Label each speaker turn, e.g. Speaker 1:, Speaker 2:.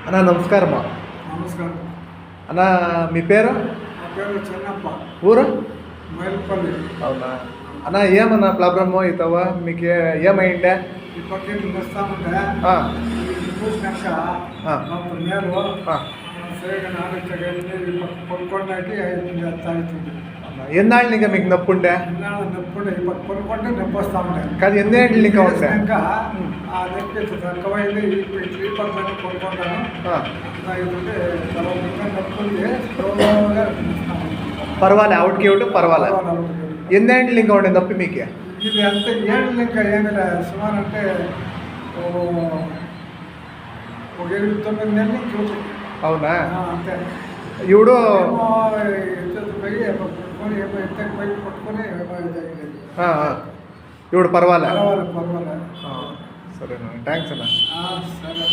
Speaker 1: అన్న నమస్కారమ్మా.
Speaker 2: నమస్కారం.
Speaker 1: అన్న మీ పేరు?
Speaker 2: నా పేరు చెన్నప్ప,
Speaker 1: ఊరు?
Speaker 2: మైల్పల్లి.
Speaker 1: అవునా అన్న, ఏమన్నా ప్రాబ్లము అవుతావా? మీకు ఏమైండే?
Speaker 2: ఈ పక్కకి వస్తామంటే
Speaker 1: ఆ,
Speaker 2: చూసినాక
Speaker 1: ఆ.
Speaker 2: మాకు మేలు
Speaker 1: ఆ.
Speaker 2: సరిగా నాలుగు కొనుక్కోడానికి 5 అవుతుంది.
Speaker 1: అవునా, ఎన్నాళ్ళు ఇంకా మీకు నొప్పి ఉండే?
Speaker 2: ఇన్నాళ్ళు నొప్పి ఈ పక్క కొనుక్కుంటే నొప్పి వస్తూ ఉంటాయి.
Speaker 1: కాదు, ఎన్నేళ్ళు ఇంకా ఉండే?
Speaker 2: ఇంకా ఆ నొప్పి తక్కువైంది. ఈ పక్క కొనుక్కుంటాను
Speaker 1: ఆ,
Speaker 2: అవుతుంటే తర్వాత ఇంకా నొప్పి ఉంది. స్లోగా
Speaker 1: పర్వాలే, అవుట్కి అవుట్ పర్వాలే. ఎన్నేళ్ళు ఇంకా ఉండే నొప్పి మీకు?
Speaker 2: ఇది అంతే ఏళ్ళు ఇంకా ఏమి లేదు. సుమారు అంటే ఒక 8-9 నెలలు చూస్తుంది.
Speaker 1: అవునా?
Speaker 2: అంతే.
Speaker 1: ఇప్పుడు
Speaker 2: పోయి పట్టుకొని ఏమో ఇంతకు పోయి పట్టుకొని ఏమో జరిగింది.
Speaker 1: ఇప్పుడు పర్వాలే.
Speaker 2: పర్వాలేదు.
Speaker 1: సరేనా, థ్యాంక్స్ అన్న.
Speaker 2: సరే.